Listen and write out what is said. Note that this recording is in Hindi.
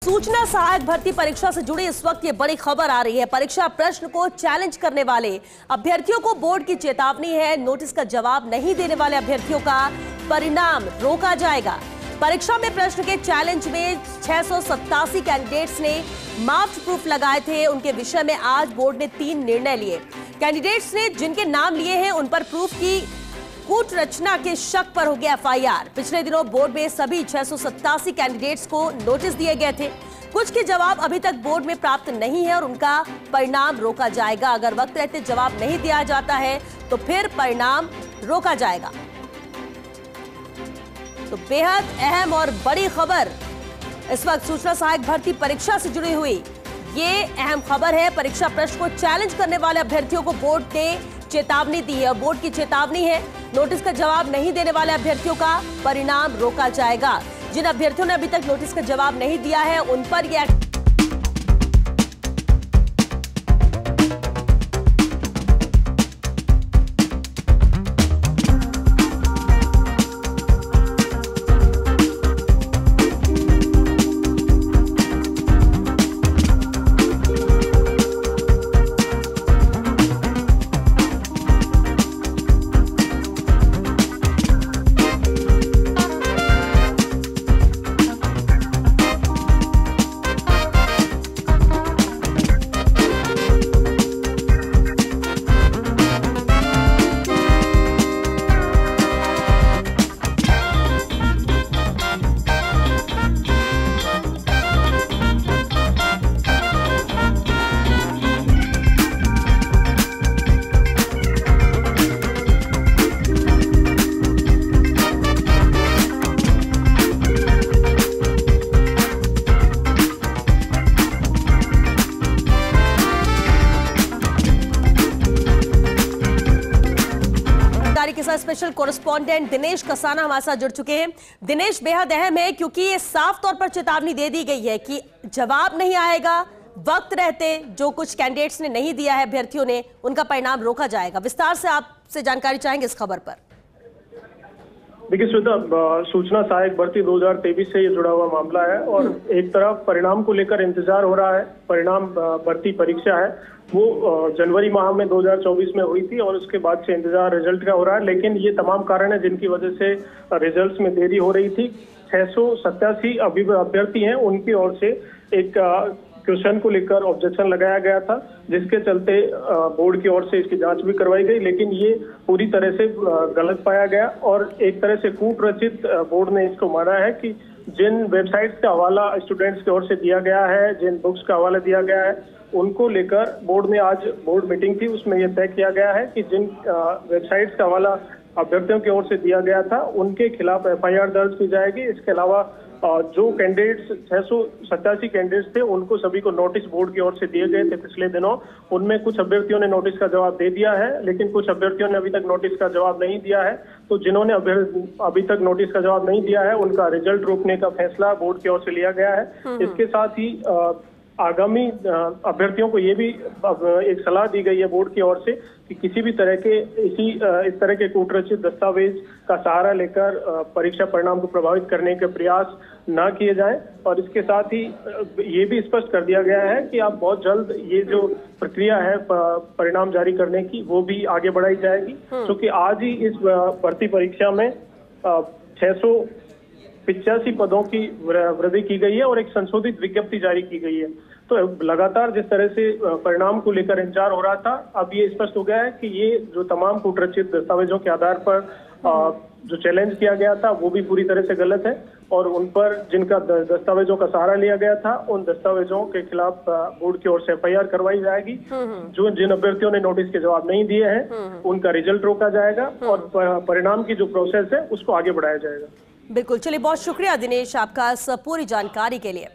सूचना सहायक भर्ती परीक्षा से जुड़ी इस वक्त ये बड़ी खबर आ रही है। परीक्षा प्रश्न को चैलेंज करने वाले अभ्यर्थियों को बोर्ड की चेतावनी है। नोटिस का जवाब नहीं देने वाले अभ्यर्थियों का परिणाम रोका जाएगा। परीक्षा में प्रश्न के चैलेंज में 687 कैंडिडेट्स ने मार्क्स प्रूफ लगाए थे। उनके विषय में आज बोर्ड ने 3 निर्णय लिए। कैंडिडेट्स ने जिनके नाम लिए हैं उन पर प्रूफ की कूट रचना के शक पर हो गया एफआईआर। पिछले दिनों बोर्ड में सभी 687 कैंडिडेट्स को नोटिस दिए गए थे। कुछ के जवाब अभी तक बोर्ड में प्राप्त नहीं है और उनका परिणाम रोका जाएगा। अगर वक्त रहते जवाब नहीं दिया जाता है तो फिर परिणाम रोका जाएगा। तो बेहद अहम और बड़ी खबर इस वक्त सूचना सहायक भर्ती परीक्षा से जुड़ी हुई ये अहम खबर है। परीक्षा प्रश्न को चैलेंज करने वाले अभ्यर्थियों को बोर्ड ने चेतावनी दी है। बोर्ड की चेतावनी है, नोटिस का जवाब नहीं देने वाले अभ्यर्थियों का परिणाम रोका जाएगा। जिन अभ्यर्थियों ने अभी तक नोटिस का जवाब नहीं दिया है उन पर यह के साथ स्पेशल कॉरेस्पॉन्डेंट दिनेश कसाना हमारे साथ जुड़ चुके हैं। दिनेश, बेहद अहम है क्योंकि ये साफ तौर पर चेतावनी दे दी गई है कि जवाब नहीं आएगा, वक्त रहते जो कुछ कैंडिडेट्स ने नहीं दिया है अभ्यर्थियों ने उनका परिणाम रोका जाएगा। विस्तार से आपसे जानकारी चाहेंगे इस खबर पर। देखिए श्वेता, सूचना सहायक भर्ती 2023 से ये जुड़ा हुआ मामला है और एक तरफ परिणाम को लेकर इंतजार हो रहा है। परिणाम भर्ती परीक्षा है वो जनवरी माह में 2024 में हुई थी और उसके बाद से इंतजार रिजल्ट का हो रहा है, लेकिन ये तमाम कारण है जिनकी वजह से रिजल्ट्स में देरी हो रही थी। 687 अभ्यर्थी हैं, उनकी ओर से एक क्वेश्चन को लेकर ऑब्जेक्शन लगाया गया था, जिसके चलते बोर्ड की ओर से इसकी जांच भी करवाई गई, लेकिन ये पूरी तरह से गलत पाया गया और एक तरह से कूट रचित बोर्ड ने इसको माना है कि जिन वेबसाइट्स का हवाला स्टूडेंट्स की ओर से दिया गया है, जिन बुक्स का हवाला दिया गया है, उनको लेकर बोर्ड में आज बोर्ड मीटिंग थी, उसमें यह तय किया गया है कि जिन वेबसाइट्स का हवाला अभ्यर्थियों की ओर से दिया गया था उनके खिलाफ एफआईआर दर्ज की जाएगी। इसके अलावा जो कैंडिडेट्स 687 कैंडिडेट्स थे उनको सभी को नोटिस बोर्ड की ओर से दिए गए थे पिछले दिनों। उनमें कुछ अभ्यर्थियों ने नोटिस का जवाब दे दिया है, लेकिन कुछ अभ्यर्थियों ने अभी तक नोटिस का जवाब नहीं दिया है। तो जिन्होंने अभी तक नोटिस का जवाब नहीं दिया है उनका रिजल्ट रोकने का फैसला बोर्ड की ओर से लिया गया है। इसके साथ ही आगामी अभ्यर्थियों को ये भी एक सलाह दी गई है बोर्ड की ओर से कि किसी भी तरह के इस तरह के कूटरचित दस्तावेज का सहारा लेकर परीक्षा परिणाम को प्रभावित करने के प्रयास ना किए जाएं। और इसके साथ ही ये भी स्पष्ट कर दिया गया है कि आप बहुत जल्द ये जो प्रक्रिया है परिणाम जारी करने की वो भी आगे बढ़ाई जाएगी, क्योंकि आज ही इस भर्ती परीक्षा में 685 पदों की वृद्धि की गई है और एक संशोधित विज्ञप्ति जारी की गई है। तो लगातार जिस तरह से परिणाम को लेकर इंतजार हो रहा था, अब ये स्पष्ट हो गया है कि ये जो तमाम कूटरचित दस्तावेजों के आधार पर जो चैलेंज किया गया था वो भी पूरी तरह से गलत है और उन पर जिनका दस्तावेजों का सहारा लिया गया था उन दस्तावेजों के खिलाफ बोर्ड की ओर से एफआईआर करवाई जाएगी। जो जिन अभ्यर्थियों ने नोटिस के जवाब नहीं दिए हैं उनका रिजल्ट रोका जाएगा और परिणाम की जो प्रोसेस है उसको आगे बढ़ाया जाएगा। बिल्कुल, चलिए बहुत शुक्रिया दिनेश आपका इस पूरी जानकारी के लिए।